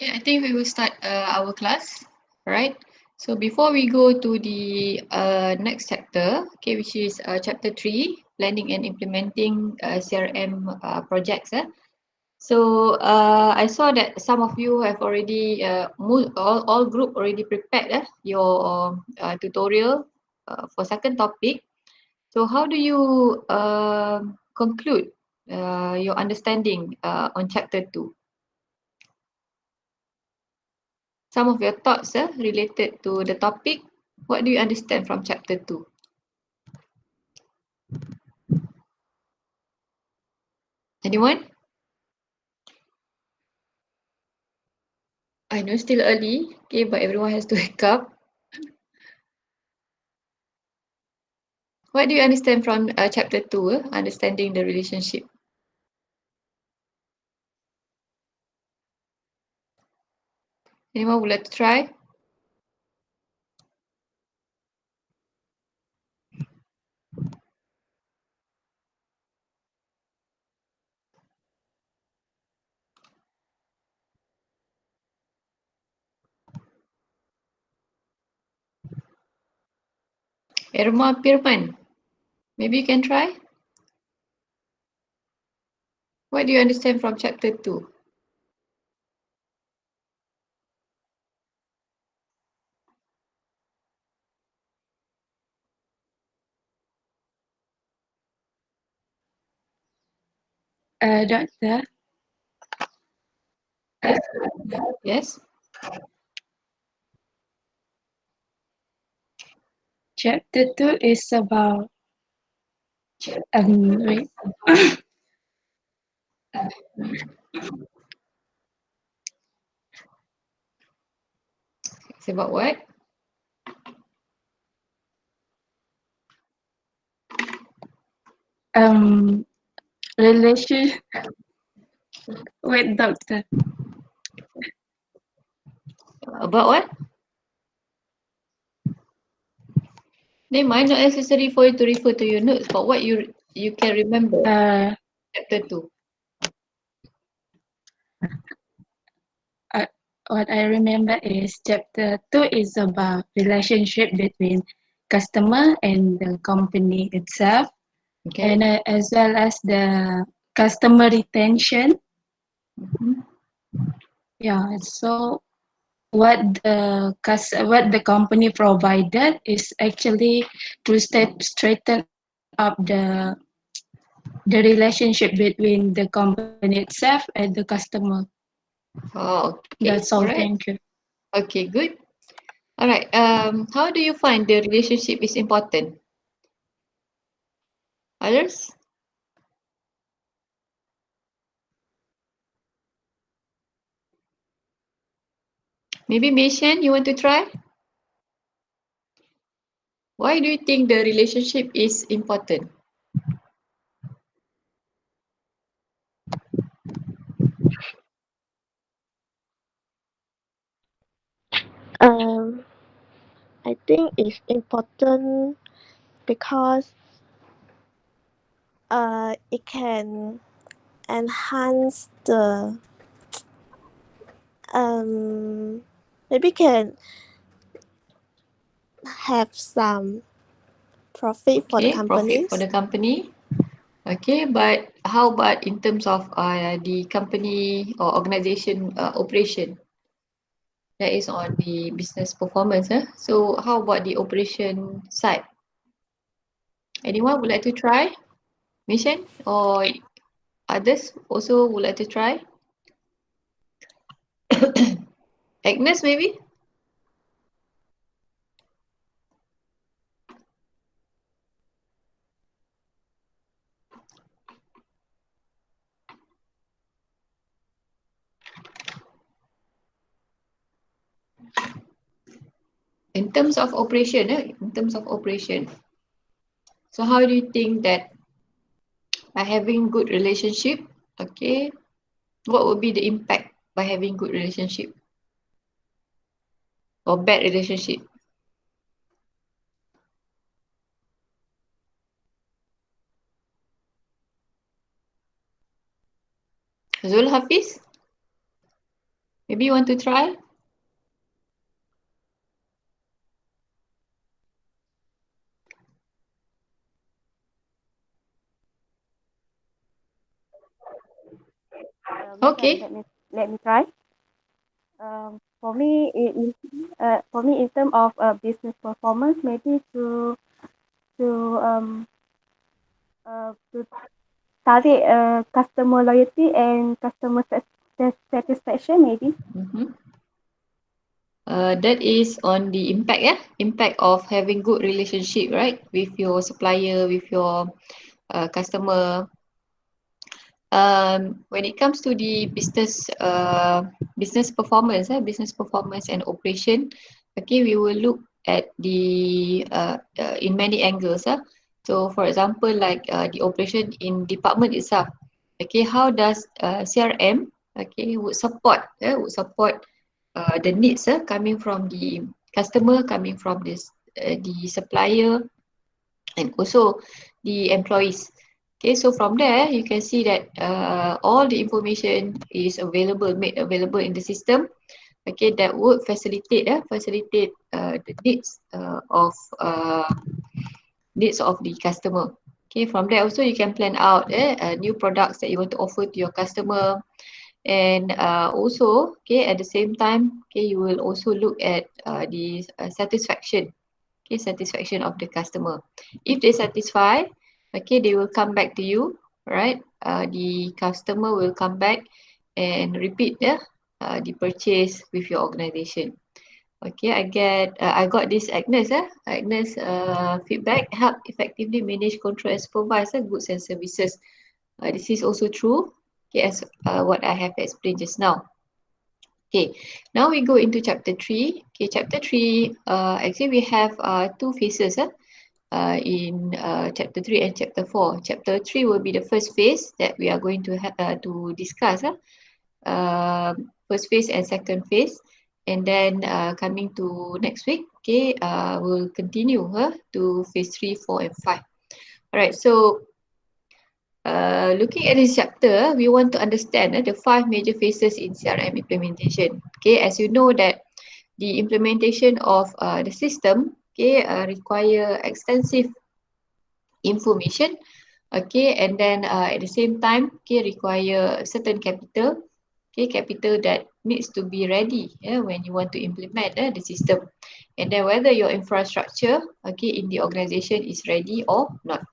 Okay, I think we will start our class, right? So before we go to the next chapter, okay, which is chapter 3, planning and implementing CRM projects. So I saw that some of you have already, all group already prepared your tutorial for second topic. So how do you conclude your understanding on chapter 2? Some of your thoughts related to the topic. What do you understand from chapter 2? Anyone? I know still early, okay, but everyone has to wake up. What do you understand from chapter 2, understanding the relationship? Anyone would like to try? Irma Pirman, maybe you can try? What do you understand from chapter 2? Doctor, Yes? chapter 2 is about wait. It's about what? Relation with doctor. About what? They might not necessary for you to refer to your notes, but what you can remember chapter 2. Uh, what I remember is chapter 2 is about relationship between customer and the company itself, Okay. and as well as the customer retention. Yeah, so what the company provided is actually to straighten up the relationship between the company itself and the customer. Oh, okay. That's all. All right. Thank you. Okay, good. All right. How do you find the relationship is important? Others? Maybe Meishan, you want to try? Why do you think the relationship is important? Um, I think it's important because it can enhance the maybe can have some profit for the Okay, profit for companies. the company. Okay, but how about in terms of the company or organization operation? That is on the business performance. So how about the operation side? Anyone would like to try? Mission or others also would like to try? Agnes, maybe? In terms of operation, in terms of operation. So how do you think that by having good relationship, okay, what would be the impact by having good relationship or bad relationship? Zul Hafiz, Maybe you want to try? Maybe Okay. let me try. For me, in terms of business performance, maybe to to target customer loyalty and customer satisfaction, maybe. Mm-hmm. That is on the impact, yeah, impact of having good relationship, right, with your supplier, with your customer. When it comes to the business performance and operation, okay, we will look at the in many angles. So, for example, like the operation in department itself. Okay, how does CRM okay would support the needs coming from the customer, coming from the supplier, and also the employees. Okay, so from there you can see that all the information is made available in the system. Okay, that would facilitate the uh, needs of the customer. Okay, from there also you can plan out new products that you want to offer to your customer, and also okay at the same time okay you will also look at the satisfaction of the customer. If they satisfy, okay, they will come back to you, right? The customer will come back and repeat the purchase with your organization. Okay, I got this Agnes feedback: help effectively manage, control, and supervise goods and services. This is also true. Okay, as what I have explained just now. Okay, now we go into chapter 3. Okay, chapter 3, actually we have two phases in chapter 3 and chapter 4. Chapter 3 will be the first phase that we are going to discuss. First phase and second phase. And then coming to next week, okay, we'll continue to phase 3, 4, and 5. All right, so looking at this chapter, we want to understand the 5 major phases in CRM implementation. Okay, as you know that the implementation of the system okay require extensive information, okay, and then at the same time okay require certain capital, okay, capital that needs to be ready when you want to implement the system, and then whether your infrastructure okay in the organization is ready or not.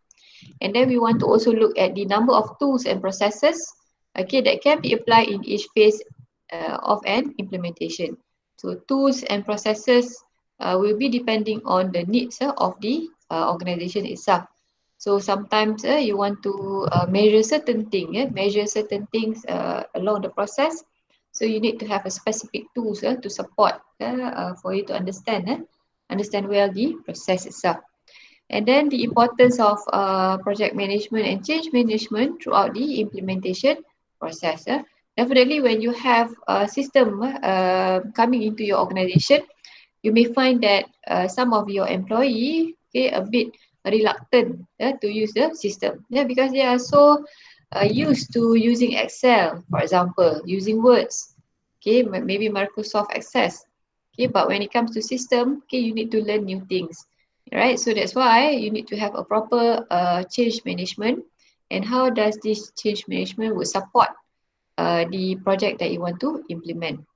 And then we want to also look at the number of tools and processes okay that can be applied in each phase of an implementation. So tools and processes will be depending on the needs of the organization itself. So sometimes you want to measure certain things along the process. So you need to have a specific tools to support for you to understand well the process itself. And then the importance of project management and change management throughout the implementation process. Definitely, when you have a system coming into your organization, you may find that some of your employee okay a bit reluctant to use the system because they are so used to using Excel, for example, using Words, okay, maybe Microsoft Access, okay, but when it comes to system, okay, you need to learn new things, right? So that's why you need to have a proper change management. And how does this change management will support the project that you want to implement?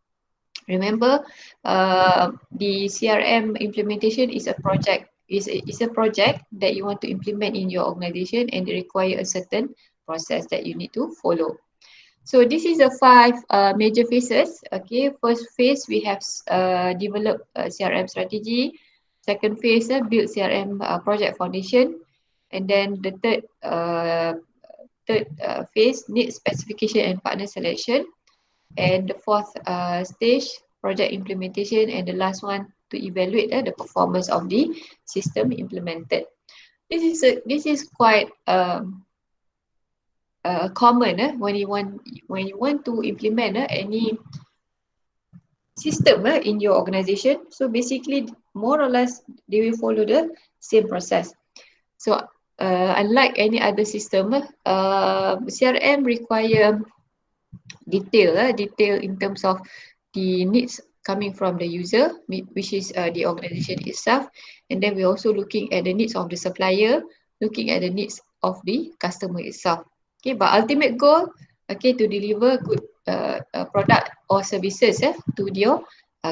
Remember, the CRM implementation is a project. Is a project that you want to implement in your organization, and it require a certain process that you need to follow. So this is the 5 major phases. Okay, first phase we have develop a CRM strategy. Second phase, build CRM project foundation, and then the third phase, need specification and partner selection, and the fourth stage, project implementation, and the last one to evaluate the performance of the system implemented. This is quite common when you want to implement any system in your organization. So basically, more or less, they will follow the same process. So unlike any other system, CRM require detail in terms of the needs coming from the user, which is the organization itself, and then we're also looking at the needs of the supplier, looking at the needs of the customer itself. Okay, but ultimate goal, okay, to deliver good product or services to your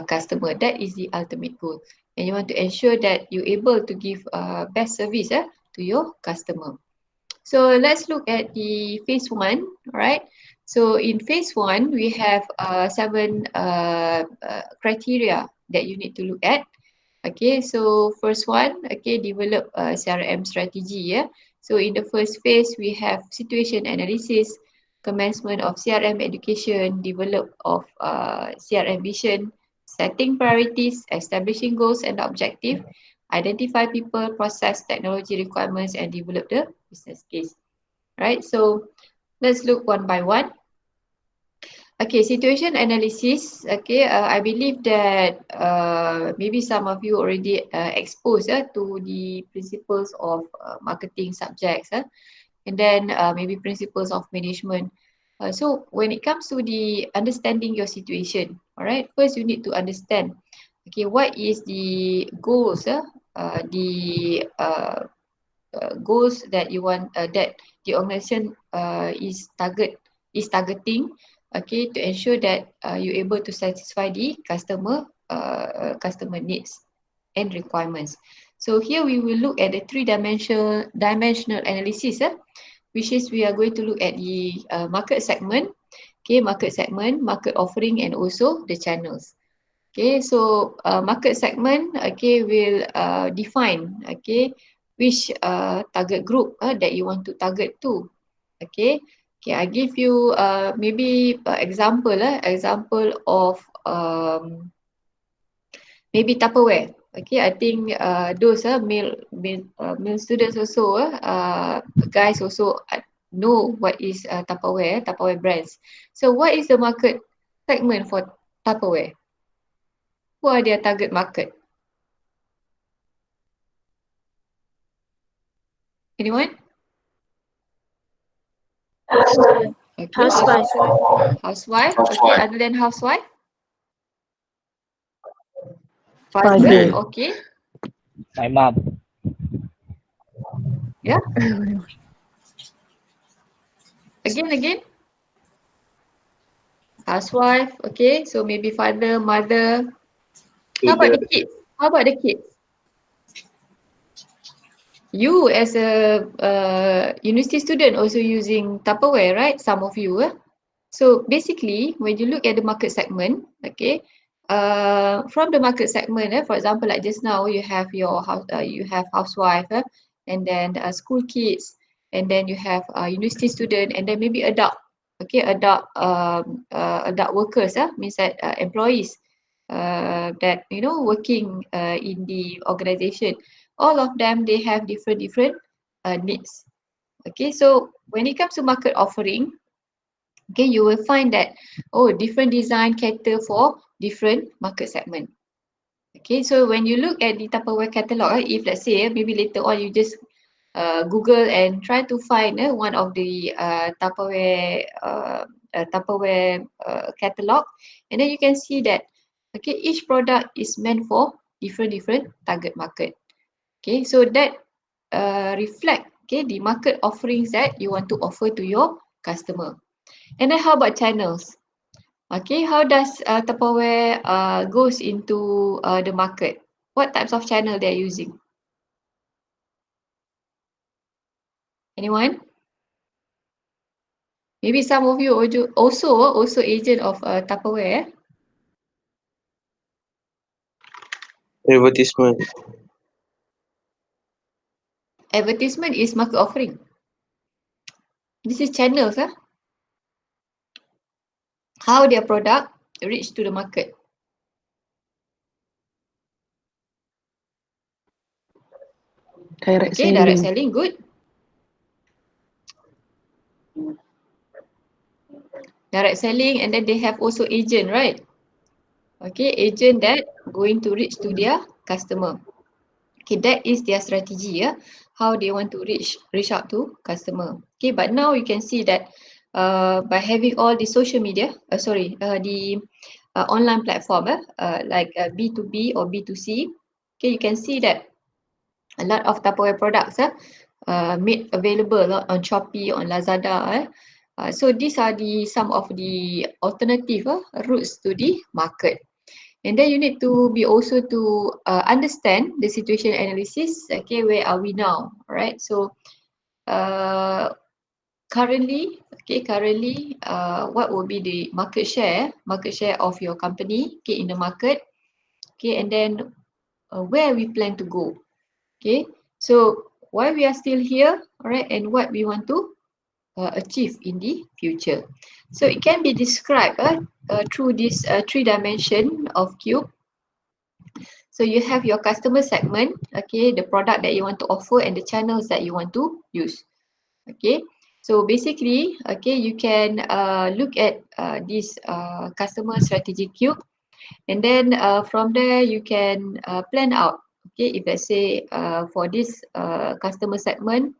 customer. That is the ultimate goal, and you want to ensure that you're able to give best service to your customer. So let's look at the phase one, right? So in phase one, we have 7 criteria that you need to look at. Okay, so first one, okay, develop a CRM strategy. Yeah. So in the first phase, we have situation analysis, commencement of CRM education, develop of CRM vision, setting priorities, establishing goals and objective, identify people, process, technology requirements, and develop the business case. Right. So let's look one by one. Okay, situation analysis. Okay, I believe that maybe some of you already exposed to the principles of marketing subjects, and then maybe principles of management. So when it comes to the understanding your situation, all right, first you need to understand, okay, what is the goals, goals that you want, that the organization is targeting, okay, to ensure that you're able to satisfy the customer needs and requirements. So here we will look at the dimensional analysis, which is we are going to look at the market segment, okay, market offering, and also the channels. Okay, so market segment, okay, will define, okay, which target group that you want to target to. Okay, I give you maybe example of maybe Tupperware. Okay, I think those male students also, guys also know what is Tupperware brands. So what is the market segment for Tupperware? Who are their target market? Anyone? Okay. Housewife. Housewife. Okay. Other than housewife? Father. Father. Okay. My mom. Yeah. Again. Housewife. Okay. So maybe father, mother. How about the kids? How about the kids? You as a university student also using Tupperware, right? Some of you. So basically, when you look at the market segment, okay, from the market segment, for example, like just now, you have your house, you have housewife, and then school kids, and then you have university student, and then maybe adult, okay, adult workers, means that employees, that working in the organization. All of them, they have different needs. Okay, so when it comes to market offering, okay, you will find that different design cater for different market segment. Okay, so when you look at the Tupperware catalog, if let's say maybe later on you just Google and try to find one of the Tupperware catalog, and then you can see that, okay, each product is meant for different target market. Okay, so that reflect, okay, the market offerings that you want to offer to your customer. And then how about channels? Okay, how does Tupperware goes into the market? What types of channel they're using? Anyone? Maybe some of you also agent of Tupperware. Advertisement. Advertisement is market offering. This is channels, how their product reach to the market. Direct Okay, selling. direct selling, good. Direct selling, and then they have also agent, right? Okay, agent that going to reach to their customer. Okay, that is their strategy, how they want to reach out to customer. Okay, but now you can see that by having all the social media, the online platform, like B2B or B2C, okay, you can see that a lot of Tupperware products made available on Shopee, on Lazada. So these are some of the alternative routes to the market. And then you need to be also to understand the situation analysis. Okay, where are we now? All right. So currently, what will be the market share of your company, okay, in the market, okay, and then where we plan to go, okay. So why we are still here, all right, and what we want to achieve in the future. So it can be described through this 3 dimension of cube. So you have your customer segment, okay, the product that you want to offer and the channels that you want to use, okay. So basically, okay, you can look at this customer strategy cube, and then from there you can plan out, okay, if let's say for this customer segment,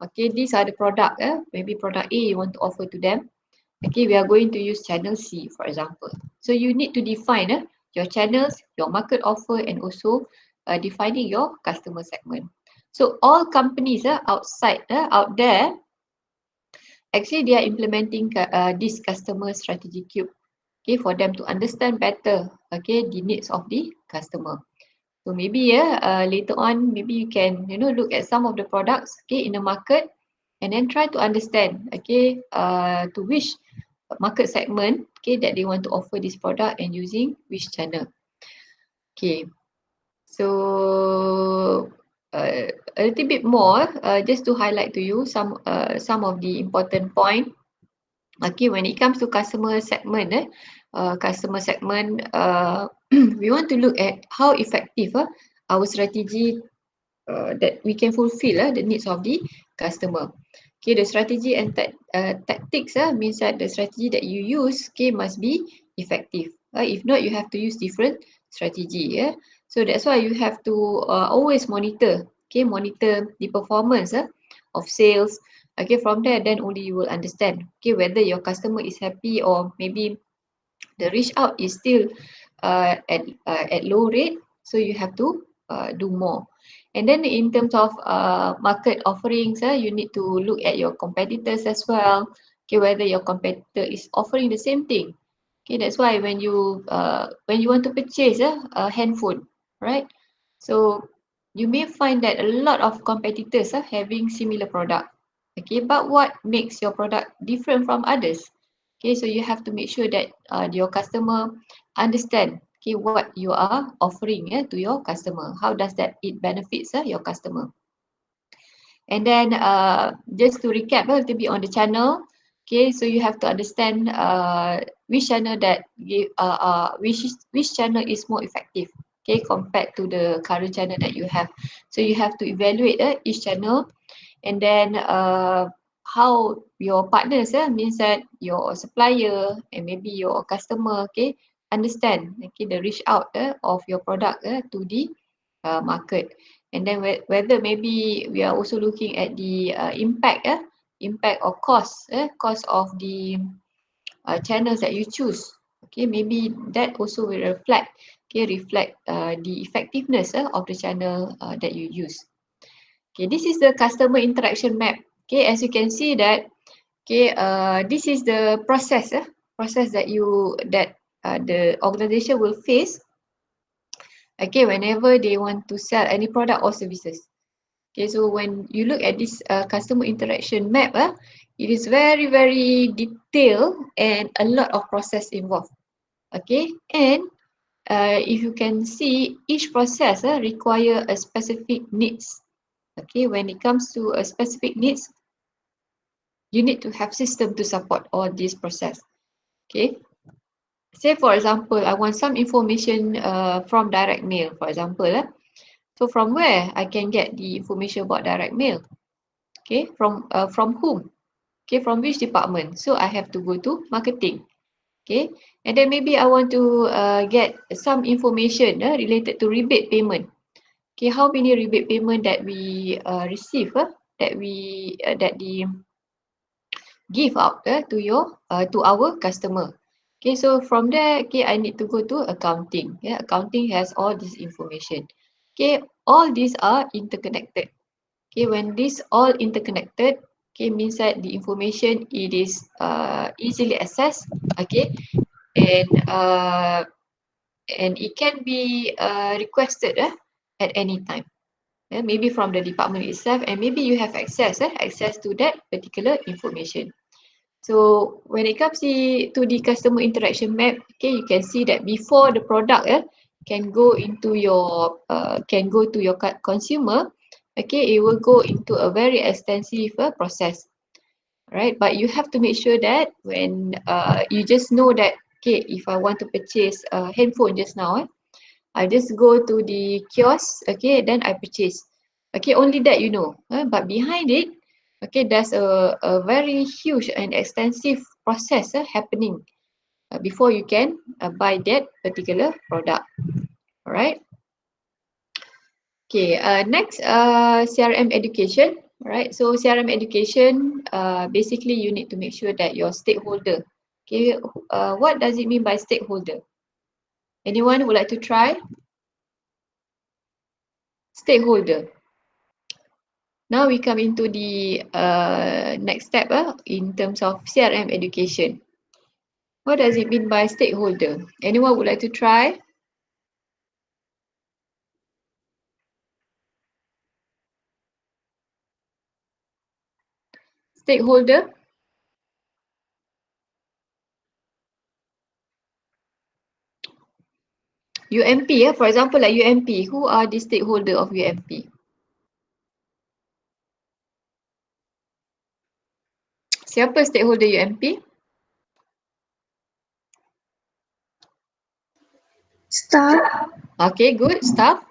okay, these are the product, maybe product A you want to offer to them. Okay, we are going to use channel C, for example. So you need to define your channels, your market offer, and also defining your customer segment. So all companies out there, actually they are implementing this customer strategy cube, okay, for them to understand better, okay, the needs of the customer. So maybe later on, maybe you can look at some of the products, okay, in the market, and then try to understand, okay, to which market segment, okay, that they want to offer this product and using which channel. Okay, so a little bit more, just to highlight to you some of the important point. Okay, when it comes to customer segment, we want to look at how effective our strategy that we can fulfill the needs of the customer. Okay, the strategy and tactics means that the strategy that you use, okay, must be effective. If not, you have to use different strategy. Yeah, so that's why you have to always monitor. Okay, monitor the performance of sales. Okay, from there, then only you will understand. Okay, whether your customer is happy or maybe the reach out is still at low rate. So you have to do more. And then in terms of market offerings, you need to look at your competitors as well. Okay, whether your competitor is offering the same thing. Okay, that's why when you want to purchase a handphone, right? So you may find that a lot of competitors are having similar product. Okay, but what makes your product different from others? Okay, so you have to make sure that your customer understand, okay, what you are offering to your customer. How does that it benefits your customer? And then just to recap a little bit on the channel, okay, so you have to understand which channel that give which channel is more effective, okay, compared to the current channel that you have. So you have to evaluate each channel, and then how your partners means that your supplier and maybe your customer, okay, understand, okay, the reach out of your product to the market. And then whether maybe we are also looking at the impact or cost of the channels that you choose. Okay, maybe that also will reflect the effectiveness of the channel that you use. Okay, this is the customer interaction map. Okay, as you can see that, okay, this is the process that the organization will face, okay, whenever they want to sell any product or services. Okay, so when you look at this customer interaction map, it is very, very detailed and a lot of process involved. Okay, and if you can see, each process require a specific needs. Okay, when it comes to a specific needs, you need to have system to support all this process. Okay, say for example, I want some information from direct mail, for example. So from where I can get the information about direct mail? Okay, from whom? Okay, from which department? So I have to go to marketing. Okay, and then maybe I want to get some information related to rebate payment. Okay, how many rebate payment that we receive, that the give out to our customer. Okay, so from there, okay, I need to go to accounting. Yeah, accounting has all this information. Okay, all these are interconnected. Okay, when this all interconnected, okay, means that the information it is easily accessed. Okay, and uh, and it can be requested at any time. Maybe from the department itself, and maybe you have access to that particular information. So when it comes to the customer interaction map, okay, you can see that before the product can go into your consumer, okay, it will go into a very extensive process, right? But you have to make sure that when you just know that, okay, if I want to purchase a handphone just now, I just go to the kiosk, okay, then I purchase. Okay, only that you know. But behind it, okay, there's a very huge and extensive process happening before you can buy that particular product. All right. Okay, next, CRM education. All right, so CRM education, basically you need to make sure that your stakeholder, okay, what does it mean by stakeholder? Anyone would like to try? Stakeholder. Now we come into the next step in terms of CRM education. What does it mean by stakeholder? Anyone would like to try? Stakeholder? UMP, for example, like UMP. Who are the stakeholder of UMP? Siapa stakeholder UMP? Staff, Okay, good. Staff.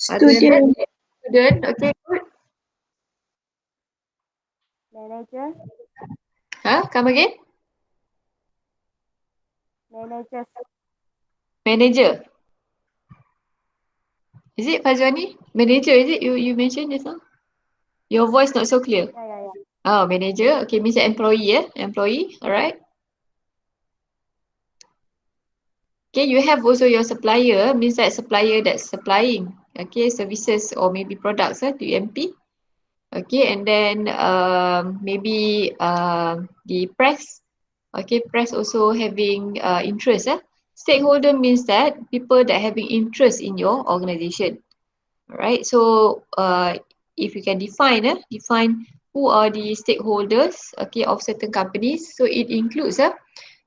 Other than student, that, student. Okay, good. Manager, Huh? Come again? managers. Manager. Is it Fazwani? Manager, is it? You mentioned just now? Your voice not so clear. Yeah. Oh, manager. Okay, means employee, employee. All right. Okay, you have also your supplier, means that supplier that's supplying, okay, services or maybe products to UMP. Okay, and then maybe the press. Okay, press also having interest. Stakeholder means that people that having interest in your organization. Right. So if you can define who are the stakeholders, okay, of certain companies. So it includes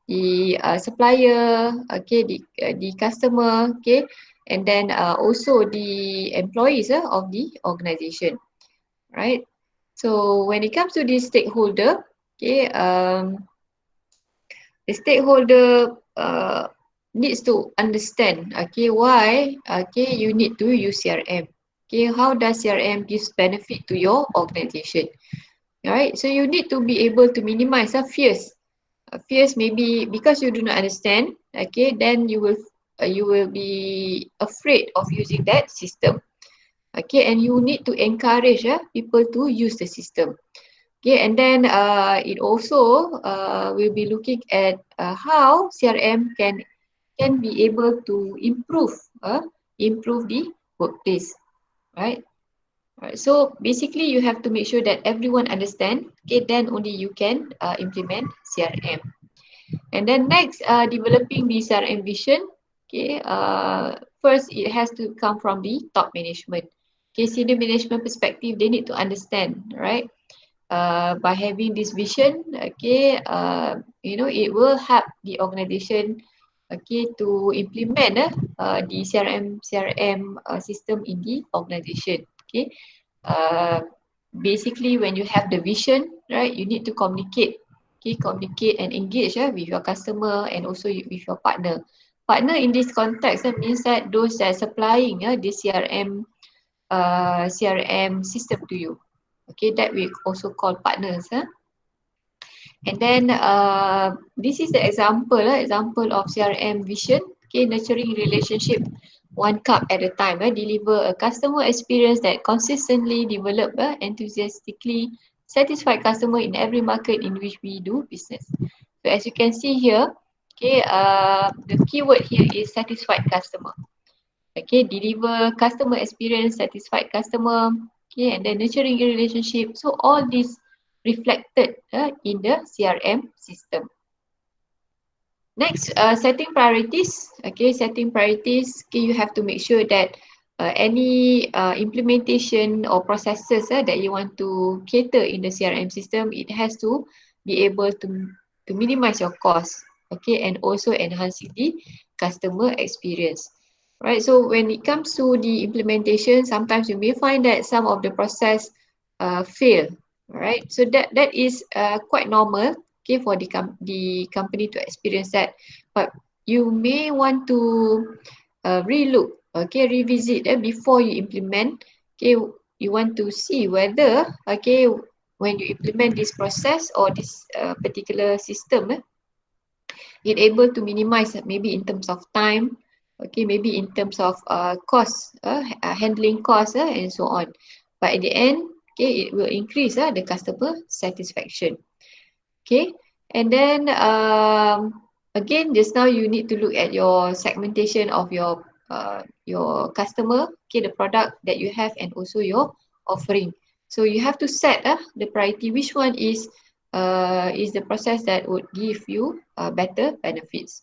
the supplier, okay, the customer, okay, and then also the employees of the organization, right? So when it comes to the stakeholder, okay, the stakeholder needs to understand, okay, why, okay, you need to use CRM. Okay, how does CRM gives benefit to your organization? All right, so you need to be able to minimize fears. Fears maybe because you do not understand, okay, then you will be afraid of using that system. Okay, and you need to encourage people to use the system. Okay, and then it also will be looking at how CRM can be able to improve the workplace, right? Right. So basically, you have to make sure that everyone understand. Okay, then only you can implement CRM. And then next, developing the CRM vision. Okay, first it has to come from the top management. Okay, senior management perspective, they need to understand, right? By having this vision, okay, it will help the organization, okay, to implement the CRM system in the organization. Okay, uh, basically when you have the vision, right, you need to communicate, okay, communicate and engage with your customer and also with your partner. Partner in this context means that those that are supplying the CRM system to you. Okay, that we also call partners. And then this is the example of CRM vision. Okay, nurturing relationship one cup at a time. Deliver a customer experience that consistently develop enthusiastically satisfied customer in every market in which we do business. So as you can see here, okay, the keyword here is satisfied customer. Okay, deliver customer experience, satisfied customer, okay, and then nurturing a relationship. So all this reflected in the CRM system. Next, setting priorities. Okay, setting priorities. Okay, you have to make sure that any implementation or processes that you want to cater in the CRM system, it has to be able to minimize your cost. Okay, and also enhancing the customer experience. Right. So when it comes to the implementation, sometimes you may find that some of the process fail. Right. So that is quite normal, okay, for the company to experience that, but you may want to relook, okay, revisit before you implement. Okay, you want to see whether, okay, when you implement this process or this particular system, it able to minimize maybe in terms of time, okay, maybe in terms of cost, handling cost, and so on. But at the end, okay, it will increase the customer satisfaction. Okay, and then again, just now you need to look at your segmentation of your customer, okay, the product that you have, and also your offering. So you have to set the priority. Which one is the process that would give you better benefits.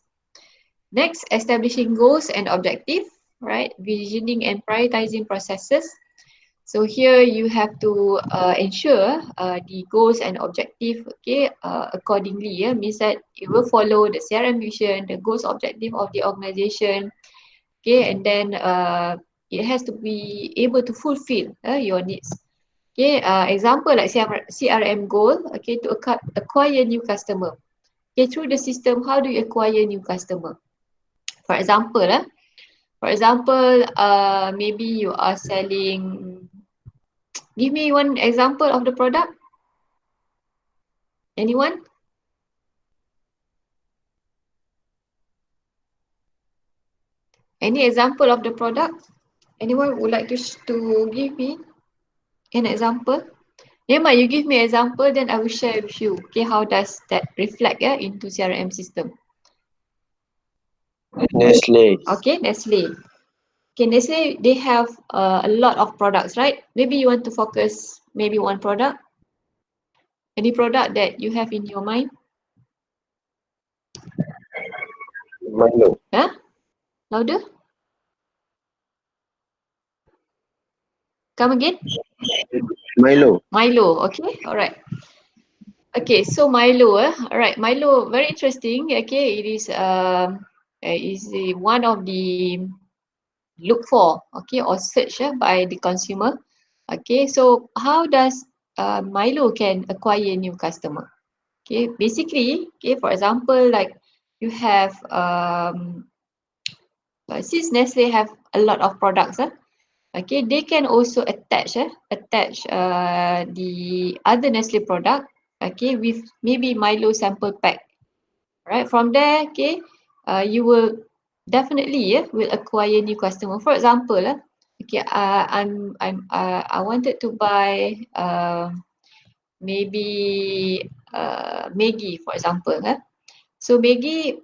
Next, establishing goals and objective, right? Visioning and prioritizing processes. So here you have to ensure the goals and objective, okay, accordingly. Yeah, means that you will follow the CRM vision, the goals objective of the organization, okay, and then it has to be able to fulfill your needs. Okay, example like CRM goal, okay, to acquire new customer. Okay, through the system, how do you acquire new customer? For example, maybe you are selling. Give me one example of the product. Anyone? Any example of the product? Anyone would like to give me an example? Nema, you give me an example, then I will share with you. Okay, how does that reflect into CRM system? Nestle. Okay, Nestle. Okay, Nestle, they have a lot of products, right? Maybe you want to focus maybe one product. Any product that you have in your mind? Milo. Huh? Louder? Come again? Milo. Milo, okay, all right. Okay, so Milo, all right, Milo, very interesting. Okay, it is one of the look for, okay, or search by the consumer. Okay, so how does Milo can acquire new customer? Okay, basically, okay, for example, like you have since Nestle have a lot of products, okay, they can also attach the other Nestle product, okay, with maybe Milo sample pack. Right, from there, okay, you will definitely will acquire new customer. For example, okay, I wanted to buy maybe Maggi, for example. So Maggi,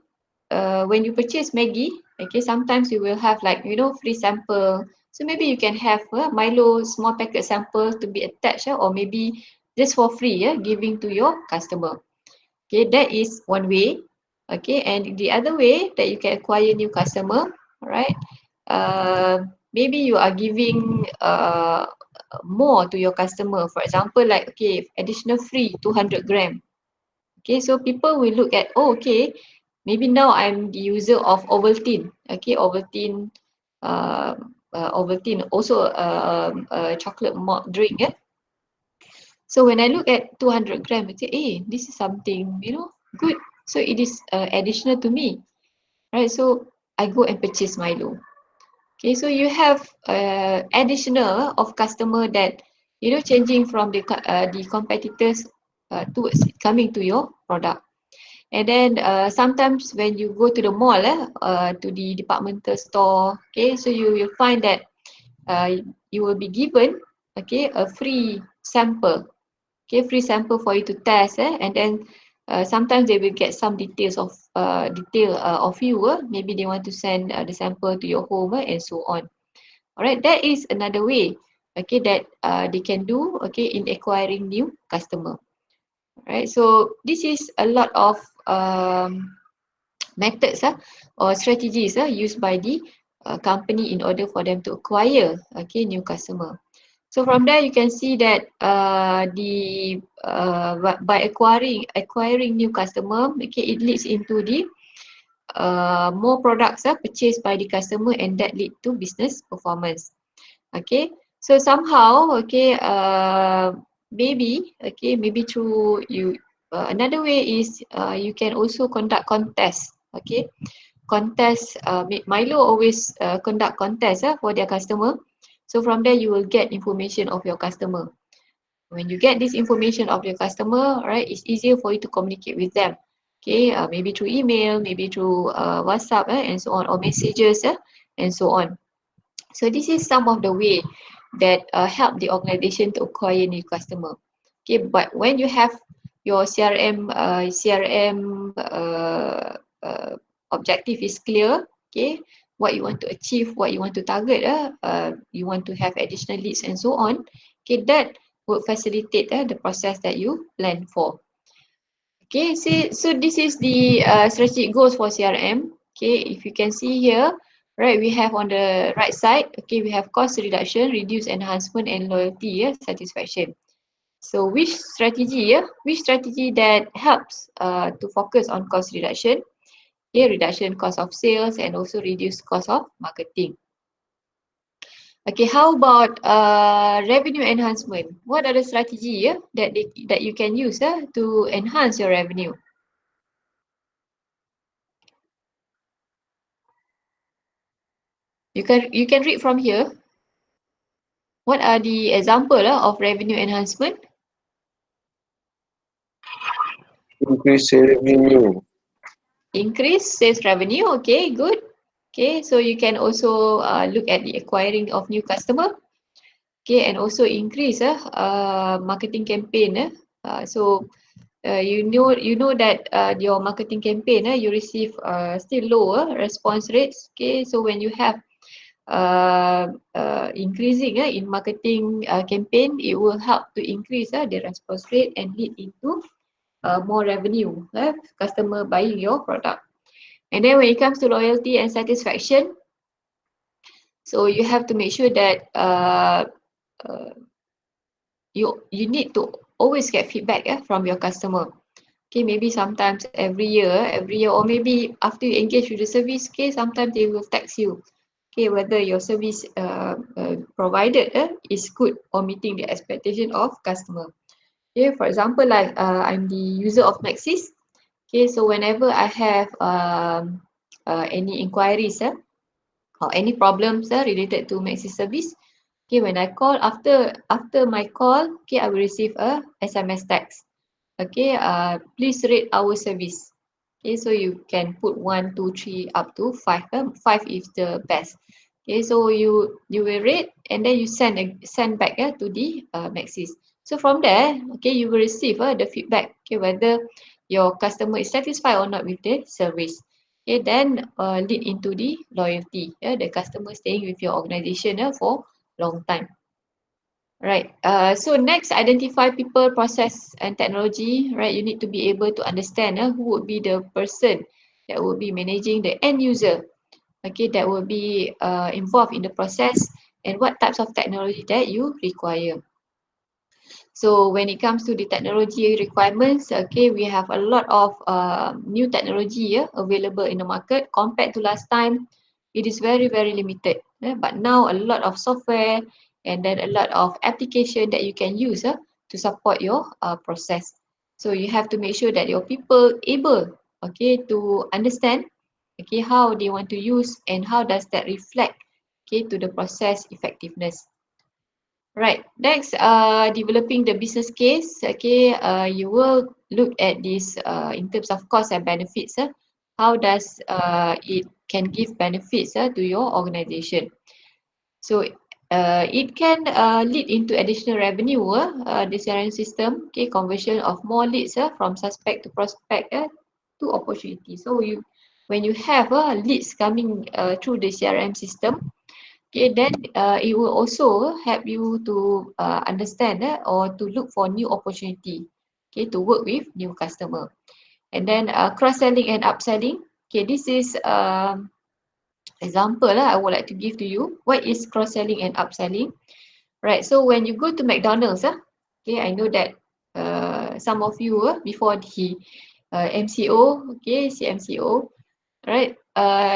when you purchase Maggi, okay, sometimes you will have like free sample. So maybe you can have Milo small packet sample to be attached, or maybe just for free, giving to your customer. Okay, that is one way. Okay, and the other way that you can acquire new customer, right? Maybe you are giving more to your customer. For example, like okay, additional free 200 gram. Okay, so people will look at, oh, okay, maybe now I'm the user of Ovaltine. Okay, Ovaltine also a chocolate malt drink. So when I look at 200 gram, I say, hey, this is something, good. So it is additional to me, right? So I go and purchase Milo. Okay, so you have additional of customer that, changing from the competitors towards coming to your product. And then sometimes when you go to the mall, to the departmental store, okay, so you will find that you will be given, okay, a free sample. Okay, free sample for you to test, and then sometimes they will get some details of you. Maybe they want to send the sample to your home, and so on. Alright, that is another way, okay, that they can do, okay, in acquiring new customer. Alright, so this is a lot of methods or strategies used by the company in order for them to acquire, okay, new customer. So from there you can see that by acquiring new customer, okay, it leads into the more products purchased by the customer, and that lead to business performance. Okay, so somehow, okay, maybe through you. Another way is you can also conduct contests. Okay, contest. Milo always conduct contests for their customer. So from there you will get information of your customer. When you get this information of your customer, right, it's easier for you to communicate with them. Okay, maybe through email, maybe through WhatsApp, and so on, or messages, and so on. So this is some of the way that help the organization to acquire new customer. Okay, but when you have your CRM objective is clear, okay, what you want to achieve, what you want to target, you want to have additional leads and so on, okay, that would facilitate the process that you plan for. Okay, so this is the strategic goals for CRM. Okay, if you can see here, right, we have on the right side, okay, we have cost reduction, reduce enhancement, and loyalty, satisfaction. So which strategy that helps to focus on cost reduction, okay, reduction cost of sales, and also reduce cost of marketing. Okay, how about revenue enhancement? What are the strategy that you can use to enhance your revenue? You can read from here. What are the example of revenue enhancement? Increase revenue. Increase sales revenue. Okay, good. Okay, so you can also look at the acquiring of new customer. Okay, and also increase marketing campaign. So you know that your marketing campaign you receive still lower response rates. Okay, so when you have increasing in marketing campaign, it will help to increase the response rate and lead into more revenue, customer buying your product. And then when it comes to loyalty and satisfaction, so you have to make sure that uh, you need to always get feedback from your customer. Okay, maybe sometimes every year, or maybe after you engage with the service, okay, sometimes they will text you, okay, whether your service provided is good or meeting the expectation of customer. Okay, for example, like I'm the user of Maxis. Okay, so whenever I have any inquiries or any problems related to Maxis service, okay, when I call, after my call, okay, I will receive a SMS text. Okay, please rate our service. Okay, so you can put 1, 2, 3 up to 5. 5 is the best. Okay, so you will rate, and then you send back to the Maxis. So from there, okay, you will receive the feedback. Okay, whether your customer is satisfied or not with the service. Okay, then lead into the loyalty. The customer staying with your organization for long time. Right. So next, identify people, process, and technology. Right. You need to be able to understand who would be the person that will be managing the end user. Okay, that will be involved in the process, and what types of technology that you require. So when it comes to the technology requirements, okay, we have a lot of new technology available in the market compared to last time. It is very limited. But now a lot of software and then a lot of application that you can use to support your process. So you have to make sure that your people able, okay, to understand, okay, how they want to use and how does that reflect, okay, to the process effectiveness. Right. Next, developing the business case. Okay, you will look at this in terms of cost and benefits. How does it can give benefits to your organization? So it can lead into additional revenue, the CRM system, okay, conversion of more leads from suspect to prospect to opportunity. So when you have leads coming through the CRM system, okay, then it will also help you to understand or to look for new opportunity, okay, to work with new customer. And then cross-selling and upselling. Okay, this is example I would like to give to you. What is cross-selling and upselling? Right. So when you go to McDonald's, okay, I know that some of you before the MCO, okay, CMCO, right?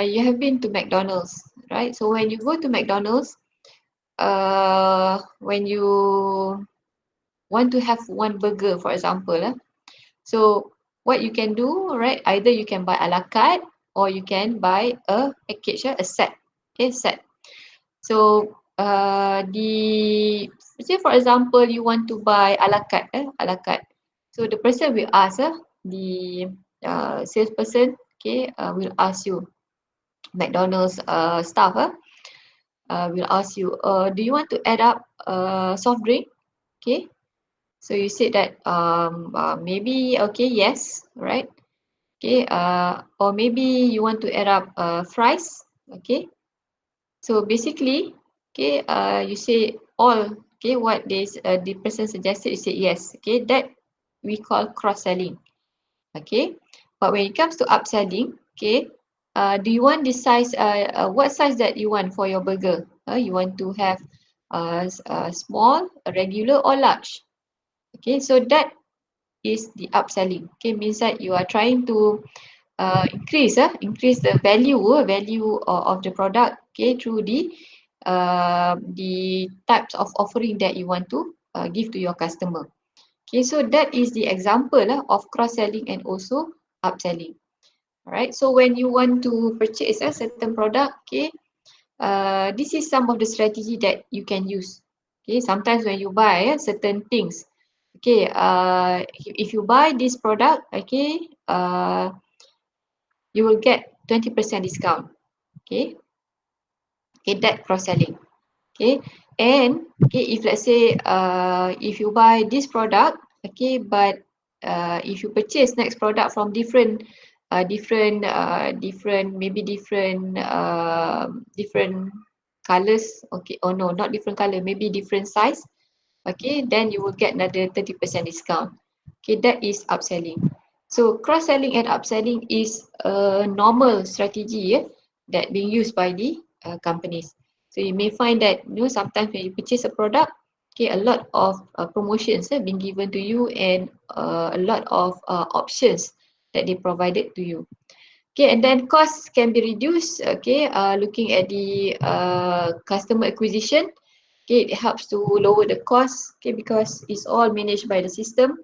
You have been to McDonald's, right? So when you go to McDonald's, when you want to have one burger, for example, so what you can do, right? Either you can buy a la carte or you can buy a package, a set, okay, set. So the say for example you want to buy a la carte, a la carte. So the person will ask, the salesperson, okay, will ask you, McDonald's staff, will ask you, do you want to add up soft drink? Okay. So you said that maybe okay, yes, right? Okay, or maybe you want to add up fries, okay? So basically, okay, you say all, okay, what the person suggested, you say yes, okay, that we call cross-selling, okay? But when it comes to upselling, okay, do you want this size, what size that you want for your burger? You want to have small, regular or large? Okay, so that is the upselling. Okay, means that you are trying to increase the value of the product, okay, through the types of offering that you want to give to your customer. Okay, so that is the example of cross selling and also upselling. All right, so when you want to purchase a certain product, okay, this is some of the strategy that you can use. Okay, sometimes when you buy certain things, okay, if you buy this product, okay, you will get 20% discount. Okay, okay, that cross selling. Okay, and okay, if let's say if you buy this product, okay, but if you purchase next product from different maybe different colors, okay, or no, not different color, maybe different size, okay, then you will get another 30% discount. Okay, that is upselling. So cross-selling and upselling is a normal strategy that being used by the companies. So you may find that sometimes when you purchase a product, okay, a lot of promotions being given to you and a lot of options that they provided to you. Okay, and then costs can be reduced. Okay, looking at the customer acquisition, okay, it helps to lower the cost. Okay, because it's all managed by the system.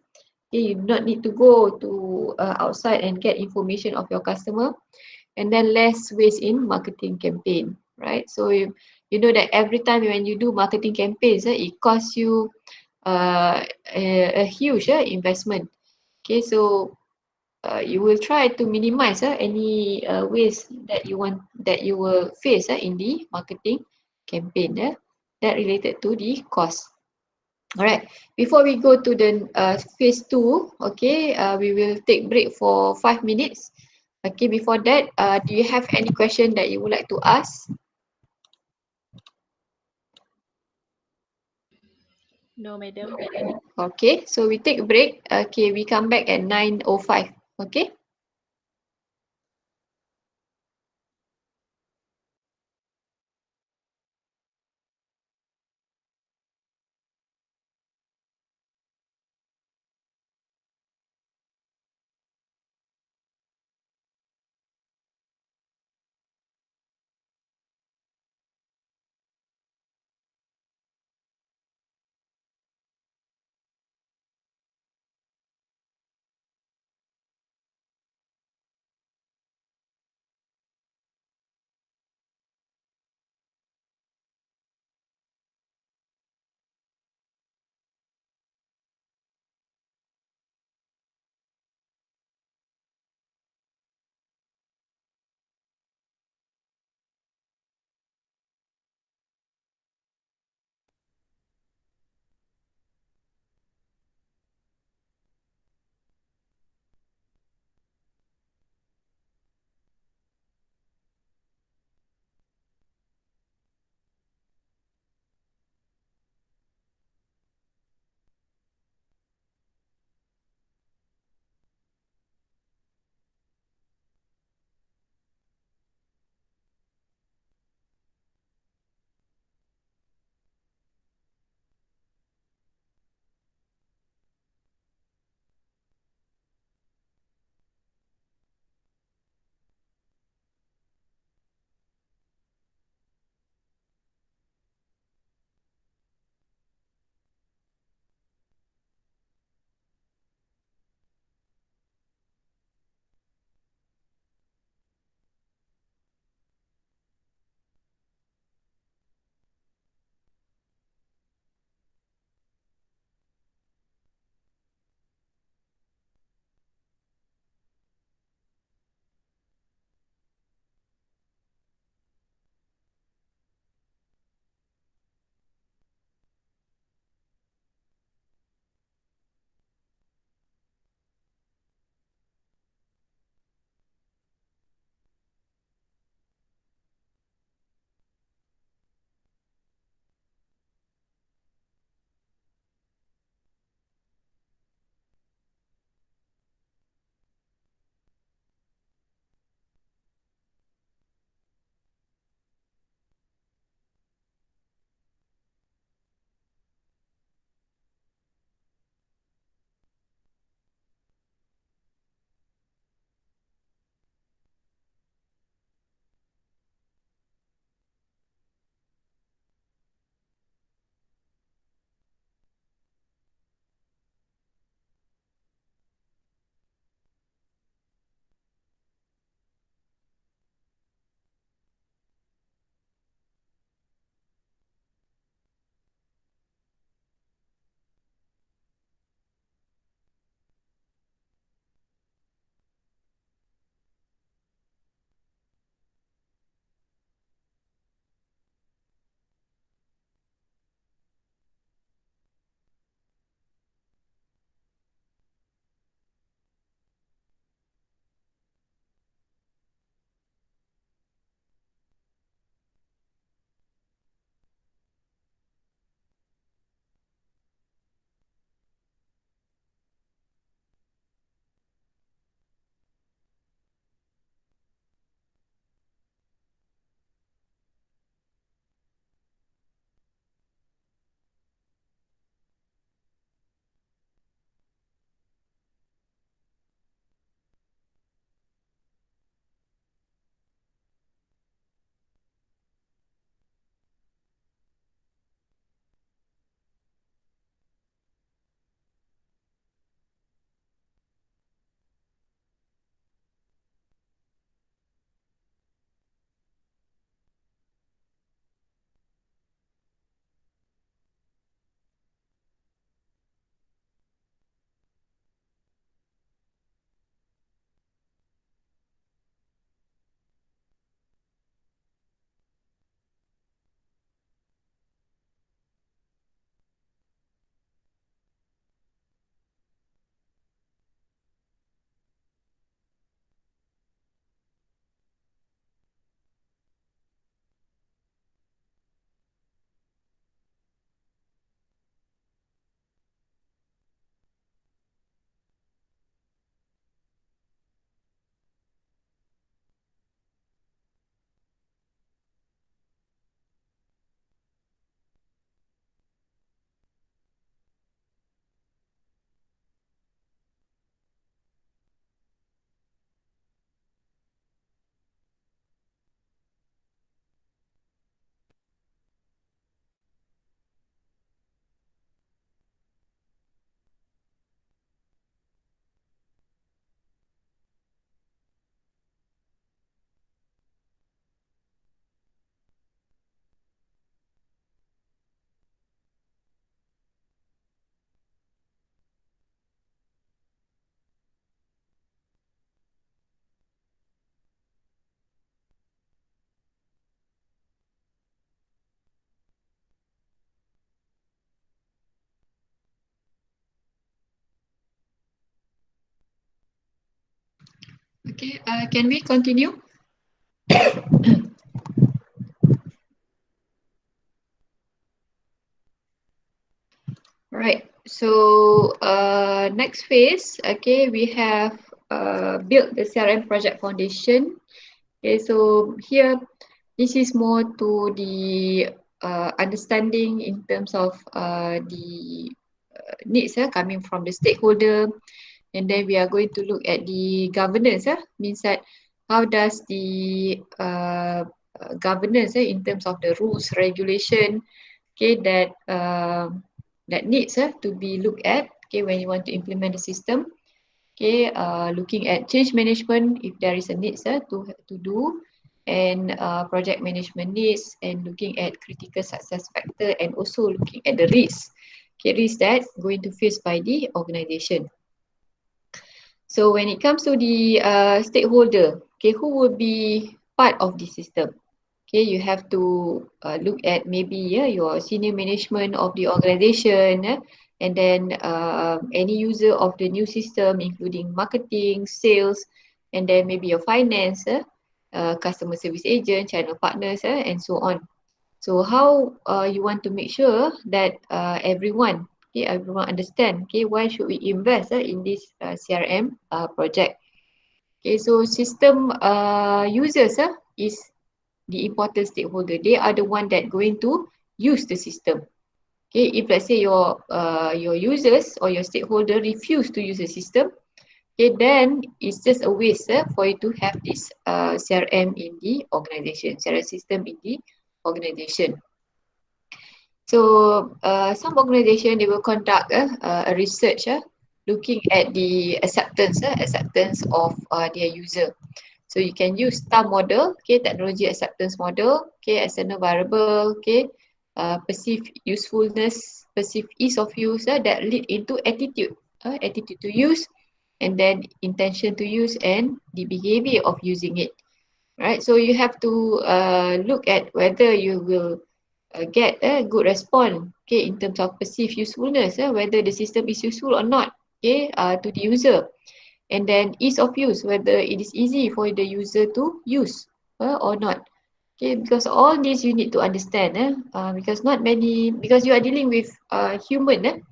Okay, you do not need to go to outside and get information of your customer, and then less waste in marketing campaign, right? So you know that every time when you do marketing campaigns, it costs you a huge investment. Okay, so you will try to minimize any waste that you will face in the marketing campaign that related to the cost. All right. Before we go to the phase two, okay, we will take break for 5 minutes. Okay. Before that, do you have any question that you would like to ask? No, madam. Okay. So we take a break. Okay. We come back at 9:05. Okay. Okay, can we continue? Right. So next phase, okay, we have built the CRM project foundation. Okay, so here this is more to the understanding in terms of the needs coming from the stakeholder, and then we are going to look at the governance. Means that how does the governance in terms of the rules, regulation, okay, that needs to be looked at, okay, when you want to implement the system. Okay, looking at change management if there is a need to do, and project management needs, and looking at critical success factor, and also looking at the risk, okay, risk that going to face by the organization. So when it comes to the stakeholder, okay, who will be part of the system? Okay, you have to look at maybe your senior management of the organization, and then any user of the new system, including marketing, sales, and then maybe your finance, customer service agent, channel partners, and so on. So how you want to make sure that everyone, okay, everyone understand, okay, why should we invest in this CRM project? Okay, so system users is the important stakeholder. They are the one that going to use the system. Okay, if let's say your users or your stakeholder refuse to use the system, okay, then it's just a waste for you to have this CRM in the organization, CRM system in the organization. So some organization, they will conduct a research looking at the acceptance of their user. So you can use STAR model, okay, technology acceptance model, okay, external variable, okay, perceived usefulness, perceived ease of use that lead into attitude, attitude to use, and then intention to use, and the behavior of using it. Right, so you have to look at whether you will get a good response, okay, in terms of perceived usefulness, whether the system is useful or not, okay, to the user, and then ease of use, whether it is easy for the user to use or not. Okay, because all this you need to understand, because not many, because you are dealing with human,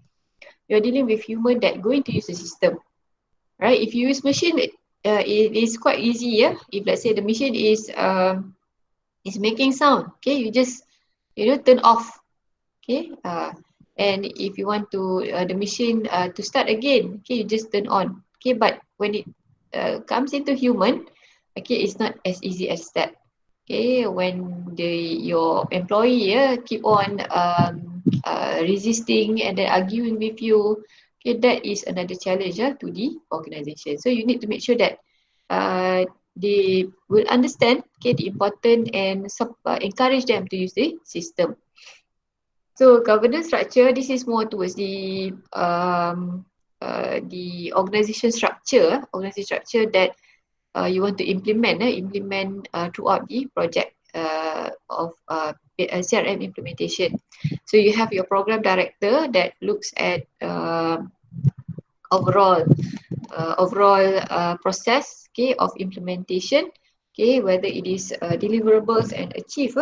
you are dealing with human that going to use the system, right? If you use machine, it is quite easy, yeah. If let's say the machine is making sound, okay, you just turn off, okay, and if you want to the machine to start again, okay, you just turn on, okay. But when it comes into human, okay, it's not as easy as that. Okay, when your employee keep on resisting and then arguing with you, okay, that is another challenge to the organization. So you need to make sure that they will understand, okay, the important, and encourage them to use the system. So governance structure, this is more towards the organization structure that you want to implement throughout the project of CRM implementation. So you have your program director that looks at overall process, okay, of implementation, okay, whether it is deliverables and achieve,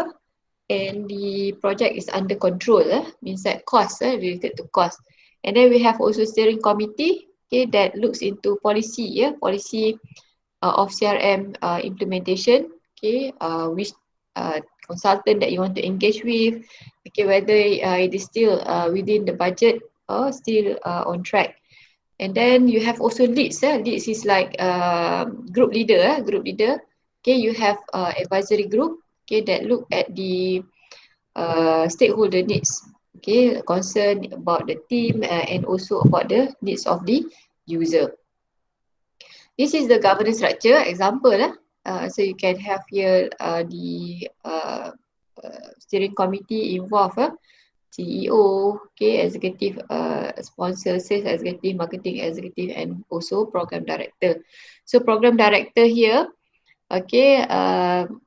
and the project is under control, means that cost related to cost. And then we have also steering committee, okay, that looks into policy of CRM implementation, okay, which consultant that you want to engage with, okay, whether it is still within the budget or still on track. And then you have also leads. Leads is like group leader. Okay, you have advisory group, okay, that look at the stakeholder needs, okay, concern about the team and also about the needs of the user. This is the governance structure example. So you can have here the steering committee involved, CEO, okay, executive sponsor, sales executive, marketing executive, and also program director. So program director here, okay,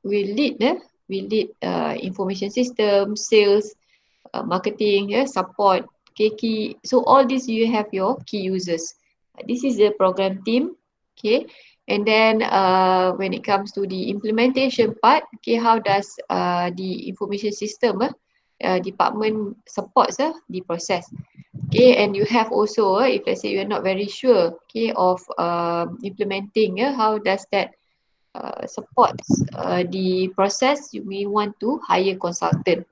we lead information system, sales, marketing, support, okay, key. So all this you have your key users. This is the program team, okay, And then when it comes to the implementation part, okay, how does the information system department supports the process. Okay, and you have also, if let's say you're not very sure, okay, of implementing, how does that supports the process, you may want to hire consultant.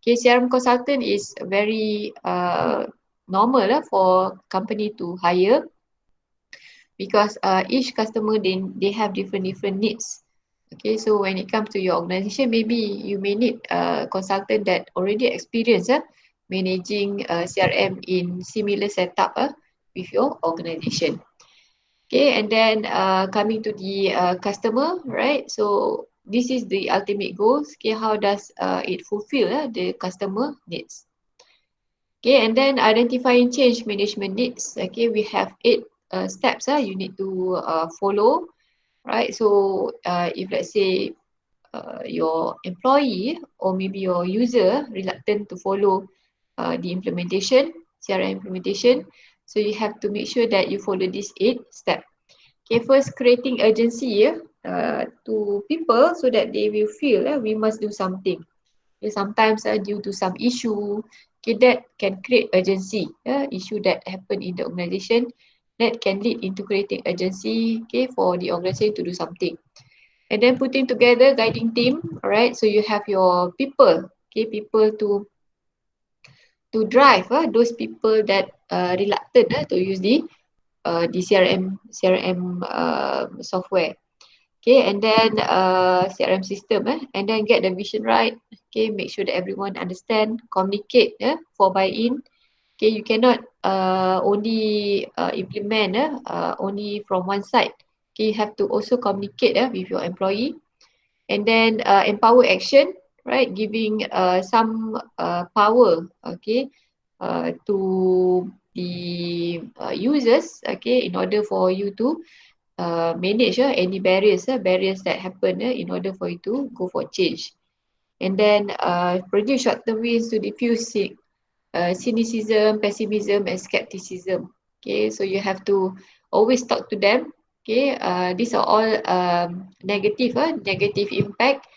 Okay, CRM consultant is very normal for company to hire because each customer they have different needs. Okay, so when it comes to your organization, maybe you may need a consultant that already experienced managing CRM in similar setup with your organization. Okay, and then coming to the customer, right? So this is the ultimate goals. Okay, how does it fulfill the customer needs? Okay, and then identifying change management needs. Okay, we have 8 steps you need to follow, right? So if let's say your employee or maybe your user reluctant to follow the implementation, CRM implementation, so you have to make sure that you follow these 8 steps. Okay, first creating urgency to people so that they will feel we must do something. Okay, sometimes due to some issue, okay, that can create urgency. Issue that happen in the organization that can lead into creating urgency, okay, for the organization to do something. And then putting together guiding team, all right? So you have your people, okay, people to drive those people that reluctant to use the CRM software. Okay, and then CRM system, and then get the vision right. Okay, make sure that everyone understand, communicate for buy-in. Okay, you cannot only implement only from one side. Okay, you have to also communicate with your employee, and then empower action, right? Giving some power, okay, to the users, okay, in order for you to manage any barriers that happen in order for you to go for change. And then produce short-term wins to diffuse cynicism, pessimism, and skepticism. Okay, so you have to always talk to them. Okay, these are all negative impact.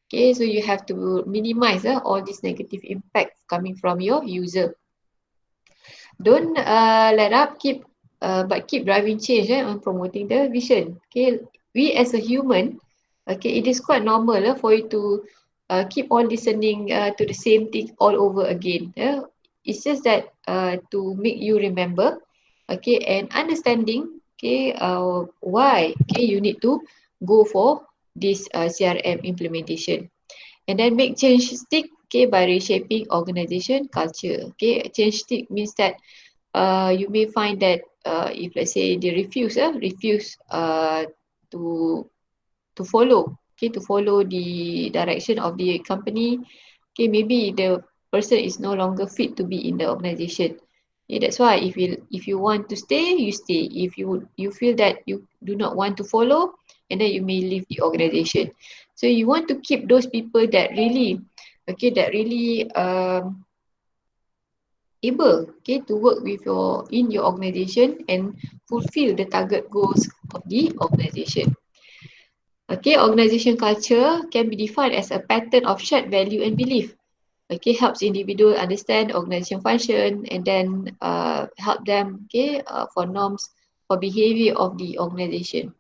Okay, so you have to minimize all this negative impact coming from your user. Don't let up, keep driving change on promoting the vision. Okay, we as a human, okay, it is quite normal for you to keep on listening to the same thing all over again. It's just that to make you remember, okay, and understanding, okay, why, okay, you need to go for this CRM implementation. And then make change stick, okay, by reshaping organization culture. Okay, change stick means that you may find that if let's say they refuse to follow, okay, to follow the direction of the company, okay, maybe the person is no longer fit to be in the organization. Okay, that's why if you want to stay, you stay. If you feel that you do not want to follow, and then you may leave the organization. So you want to keep those people that really, okay, that really able, okay, to work with your organization and fulfill the target goals of the organization. Okay, organization culture can be defined as a pattern of shared value and belief. Okay, helps individual understand organization function and then help them, okay, for norms for behavior of the organization.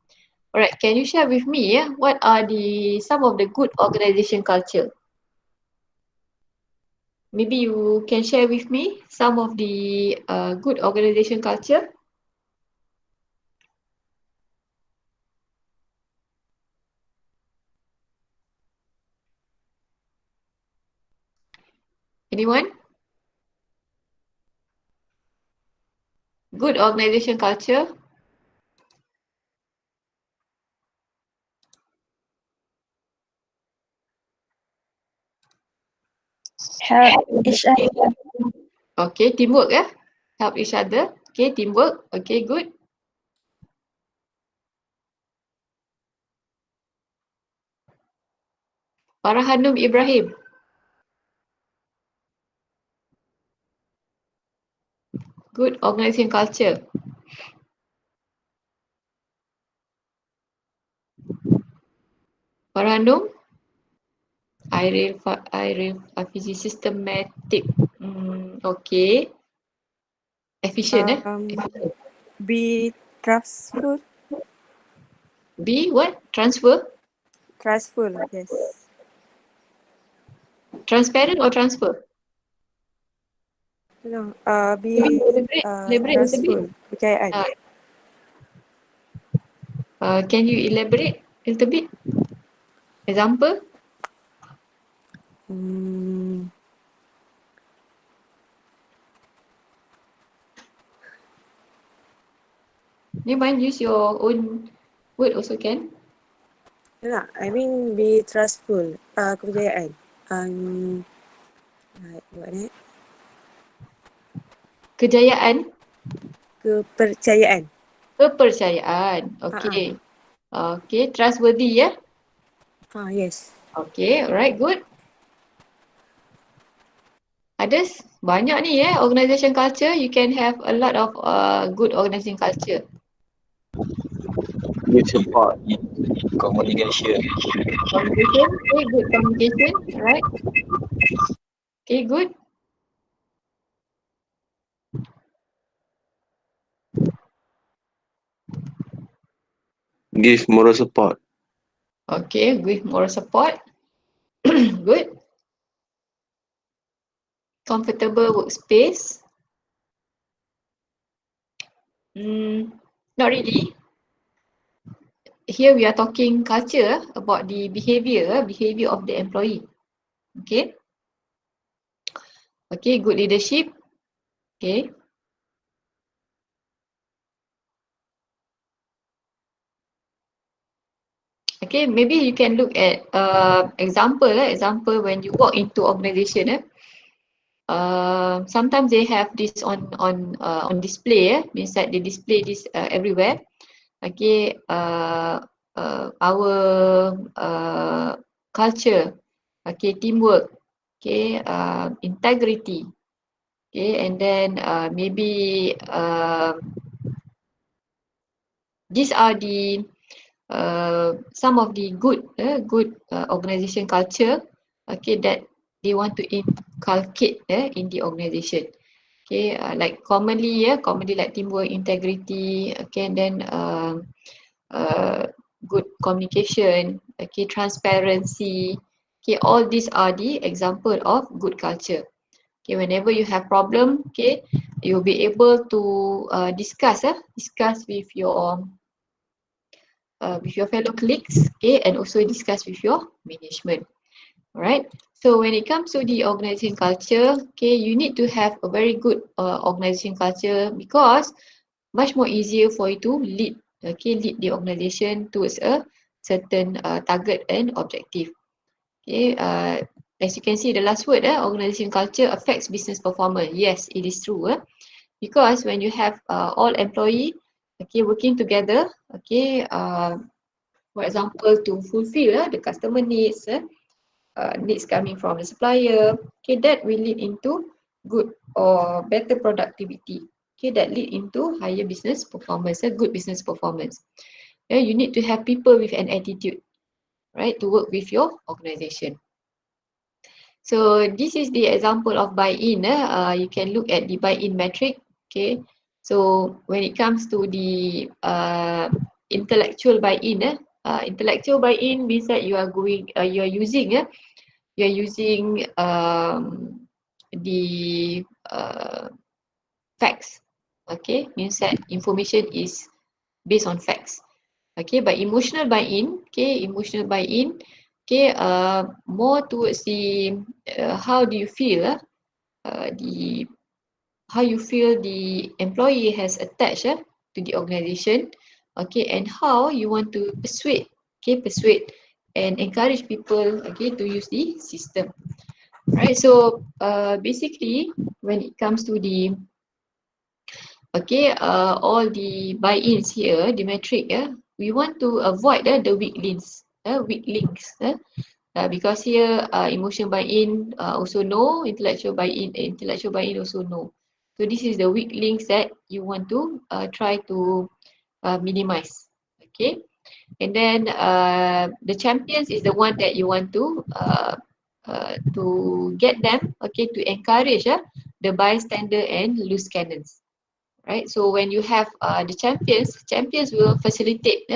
All right, can you share with me what are the some of the good organization culture? Maybe you can share with me some of the good organization culture. Anyone? Good organization culture. Help each other. Okay, teamwork help each other. Okay, teamwork. Okay, good. Farahanum Ibrahim. Good organization culture. Parandom, Iril, Fizi, systematic. Okay. Efficient, Efficient. Be trustful. B, what? Transfer? Trustful, yes. Transparent or transfer? No, Maybe be elaborate a little bit. trustful. Kepercayaan. Can you elaborate a little bit? Example? Hmm. You mind use your own word also can? No, I mean be trustful. Kepercayaan. What ni? Kejayaan, Kepercayaan. kepercayaan. Okay. Okay, trustworthy ya. Yes. Okay, alright, good. Others, banyak ni organisation culture. You can have a lot of good organization culture. Give support. Communication. Communication, okay, good communication, alright. Okay, good. Give moral support. Okay, with moral support. Good. Comfortable workspace. Not really. Here we are talking culture about the behavior of the employee. Okay. Okay, good leadership. Okay. Okay, maybe you can look at example when you walk into organization. Sometimes they have this on display. Means that they display this everywhere. Okay, our culture. Okay, teamwork. Okay, integrity. Okay, and then maybe these are the some of the good organization culture, okay, that they want to inculcate in the organization. Okay, like commonly like teamwork, integrity, okay, and then good communication, okay, transparency. Okay, all these are the example of good culture. Okay, whenever you have problem, okay, you'll be able to discuss with your fellow colleagues, okay, and also discuss with your management. All right. So when it comes to the organization culture, okay, you need to have a very good organization culture because much more easier for you to lead, okay, lead the organization towards a certain target and objective. Okay. As you can see, the last word, organization culture affects business performance. Yes, it is true. Because when you have all employee, okay, working together, okay, for example, to fulfill the customer needs, needs coming from the supplier, okay, that will lead into good or better productivity. Okay, that lead into higher business performance, good business performance. Yeah, you need to have people with an attitude, right, to work with your organization. So this is the example of buy-in. You can look at the buy-in metric. Okay, so when it comes to the intellectual buy-in, intellectual buy-in means that you are using the facts. Okay, means that information is based on facts. Okay, but emotional buy-in, okay, more towards the how do you feel, the how you feel the employee has attached to the organization, okay, and how you want to persuade and encourage people, okay, to use the system, right? So basically when it comes to the all the buy-ins here, the metric, we want to avoid the weak links, because here emotion buy-in also no, intellectual buy-in also no. So this is the weak links that you want to try to minimize. Okay, And then the champions is the one that you want to get them, okay, to encourage the bystander and loose cannons, right? So when you have the champions will facilitate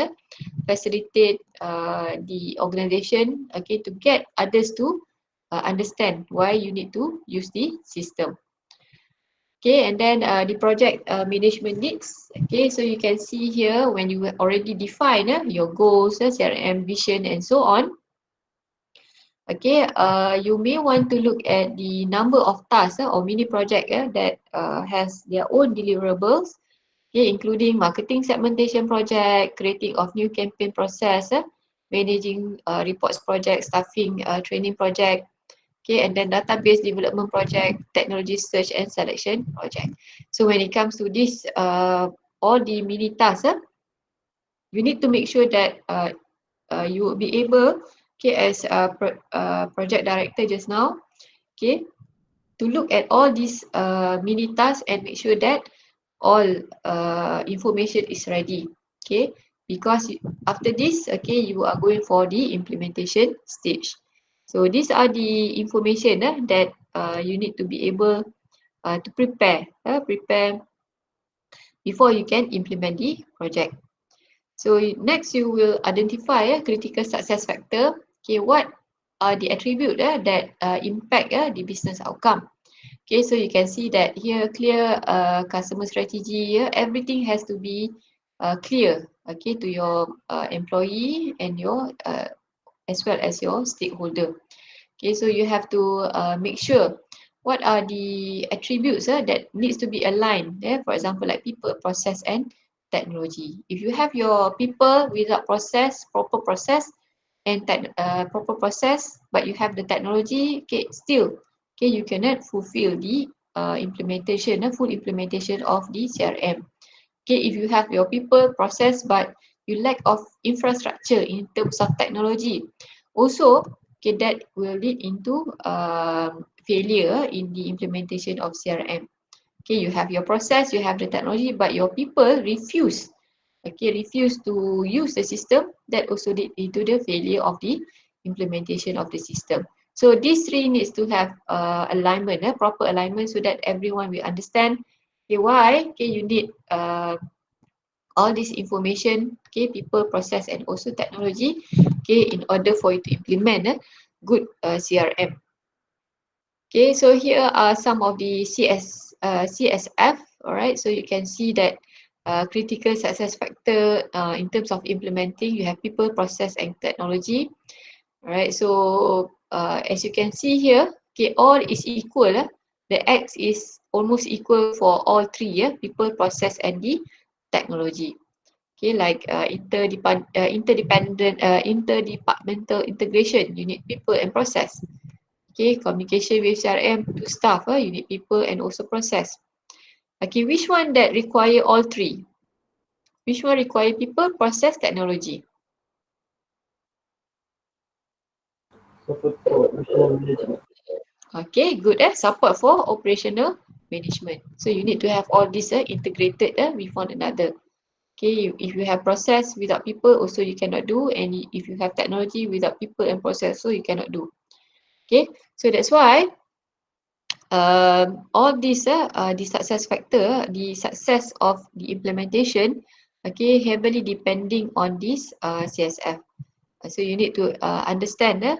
the organization, okay, to get others to understand why you need to use the system. Okay, and then the project management needs. Okay, so you can see here when you already define your goals, CRM vision, and so on. Okay, you may want to look at the number of tasks or mini project that has their own deliverables. Okay, including marketing segmentation project, creating of new campaign process, managing reports project, staffing training project. Okay, and then database development project, technology search and selection project. So when it comes to this, all the mini tasks, you need to make sure that you will be able, okay, as a project director just now, okay, to look at all these mini tasks and make sure that all information is ready, okay, because after this, okay, you are going for the implementation stage. So these are the information that you need to be able to prepare before you can implement the project. So next you will identify a critical success factor. Okay, what are the attributes that impact the business outcome? Okay, so you can see that here clear customer strategy. Everything has to be clear. Okay, to your employee and your as well as your stakeholder. Okay, so you have to make sure what are the attributes that needs to be aligned. For example, like people, process, and technology. If you have your people without proper process, and proper process, but you have the technology, okay, still, okay, you cannot fulfill the full implementation of the CRM. Okay, if you have your people, process, but you lack of infrastructure in terms of technology, also, okay, that will lead into failure in the implementation of CRM. Okay, you have your process, you have the technology, but your people refuse to use the system. That also lead into the failure of the implementation of the system. So these three needs to have alignment, proper alignment, so that everyone will understand, okay, why, okay, you need all this information, okay, people, process, and also technology, okay, in order for you to implement a good CRM. Okay, so here are some of the CSF. All right, so you can see that critical success factor in terms of implementing, you have people, process, and technology. All right, so as you can see here, okay, all is equal. The X is almost equal for all three, people, process, and the technology. Okay, like interdepartmental integration, you need people and process. Okay, communication with CRM to staff, you need people and also process. Okay, which one that require all three? Which one require people, process, technology? Support for operational management. Okay, good. Support for operational management. So you need to have all this integrated with one another. Okay, if you have process without people, also you cannot do. And if you have technology without people and process, so you cannot do. Okay, so that's why all this the success factor, the success of the implementation, okay, heavily depending on this CSF. So you need to understand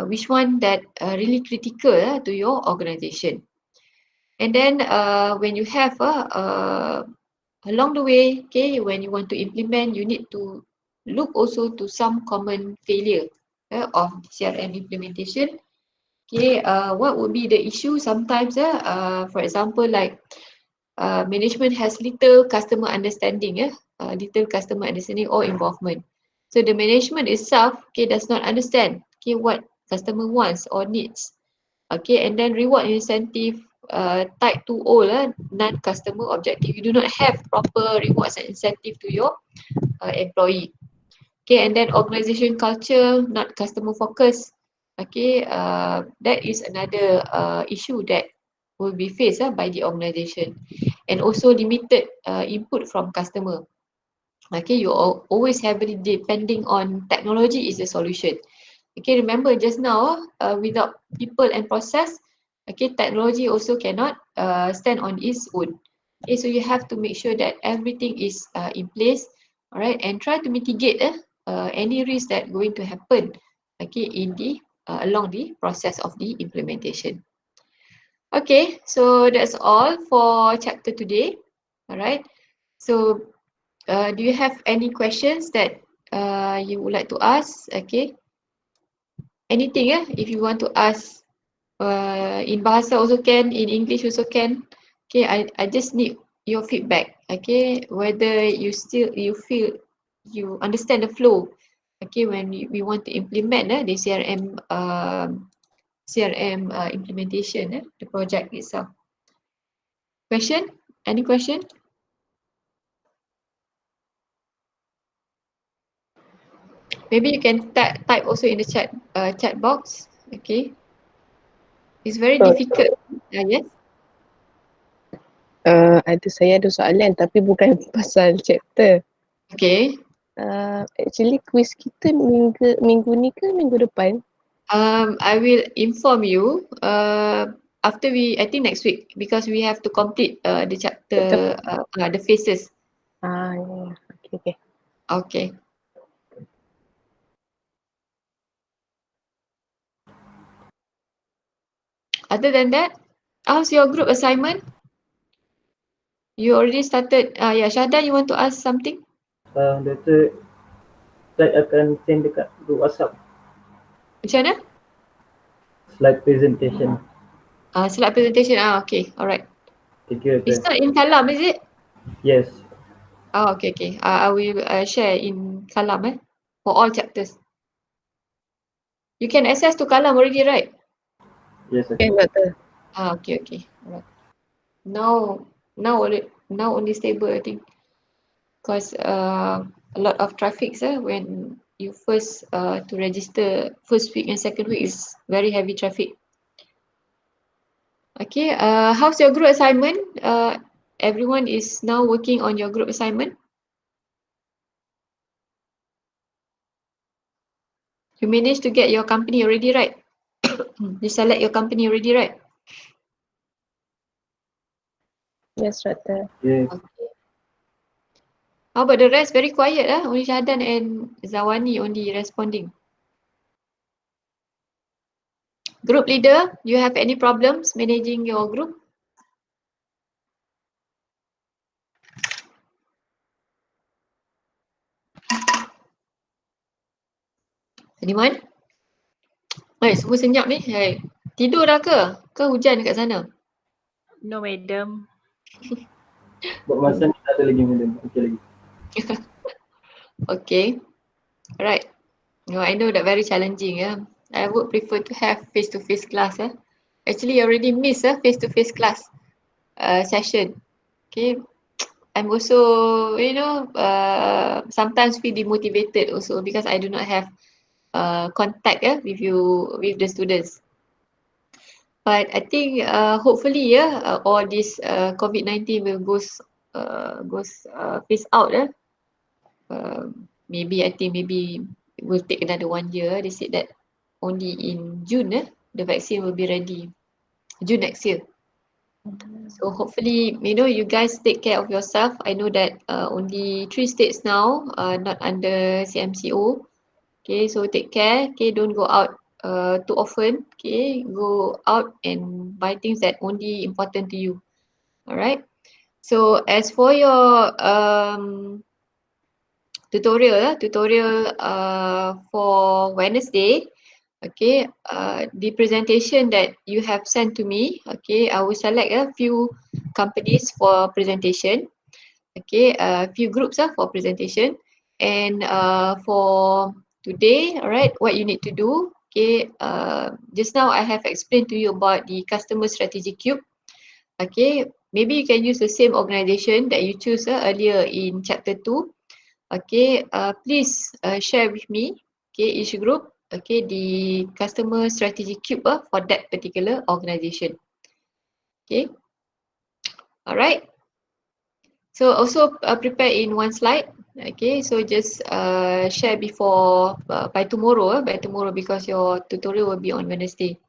which one that really critical to your organization. And then when you have along the way, okay, when you want to implement, you need to look also to some common failure of CRM implementation. Okay, what would be the issue sometimes? For example, like management has little customer understanding, little customer understanding or involvement. So the management itself, okay, does not understand, okay, what customer wants or needs. Okay, and then reward incentive tied to all non-customer objective. You do not have proper rewards and incentive to your employee. Okay, and then organization culture, not customer focus. Okay, that is another issue that will be faced by the organization, and also limited input from customer. Okay, you always heavily depending on technology is the solution. Okay, remember just now, without people and process, okay, technology also cannot stand on its own. Okay, so you have to make sure that everything is in place, all right, and try to mitigate any risk that going to happen, okay, in the along the process of the implementation. Okay, so that's all for chapter today. All right. So, do you have any questions that you would like to ask? Okay. Anything, if you want to ask in Bahasa also can, in English also can. Okay, I just need your feedback. Okay, whether you feel you understand the flow. Okay, when we want to implement the CRM implementation, the project itself. Question? Any question? Maybe you can type also in the chat box. Okay. It's very difficult. Yes. Saya ada soalan tapi bukan pasal chapter. Okay. Actually quiz kita minggu ni ke minggu depan? I will inform you after I think next week, because we have to complete the chapter, the phases. Ya. Okay. Okay. Other than that, how's your group assignment? You already started. Yeah, Syahdan, you want to ask something? Doktor, slide akan send dekat group WhatsApp. Macam mana? Slide presentation. Slide presentation. Okay. Alright. Thank you, It's Doktor. not in Kalam, is it? Yes. Okay. I will share in Kalam for all chapters. You can access to Kalam already, right? Yes, Okay, okay. Doktor. Okay. Alright. Now only stable, I think, because a lot of traffic, when you first to register first week and second week is very heavy traffic. Okay. How's your group assignment? Everyone is now working on your group assignment. You managed to get your company already, right? You select your company already, right? Yes, Doktor. Yes. Okay. How about the rest? Very quiet, only Syahdan and Zawani only responding. Group leader, you have any problems managing your group? Anyone? Semua senyap ni. Tidur dah ke? Ke hujan dekat sana? No, madam. Buat masa ni tak ada lagi madam. Okay lagi. Okay. Alright. No, I know that very challenging. I would prefer to have face-to-face class. Actually, I already miss face-to-face class session. Okay. I'm also, sometimes feel demotivated also because I do not have contact with the students. But I think hopefully all this COVID-19 will goes phase out. Maybe it will take another 1 year. They said that only in June the vaccine will be ready. June next year. So hopefully, you guys take care of yourself. I know that only 3 states now not under CMCO. Okay, so take care. Okay, don't go out too often. Okay, go out and buy things that only important to you. All right. So as for your tutorial for Wednesday, okay, the presentation that you have sent to me, okay, I will select a few companies for presentation. Okay, a few groups for presentation, and for today, all right, what you need to do. Okay, just now I have explained to you about the customer strategy cube. Okay, maybe you can use the same organization that you choose earlier in chapter 2. Okay, please share with me, okay, each group, okay, the customer strategy cube for that particular organization. Okay, all right. So also prepare in one slide, Okay, so just share before by tomorrow, because your tutorial will be on Wednesday.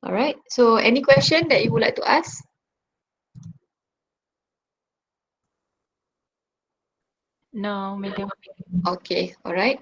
All right. So any question that you would like to ask? No, madam. Okay. All right.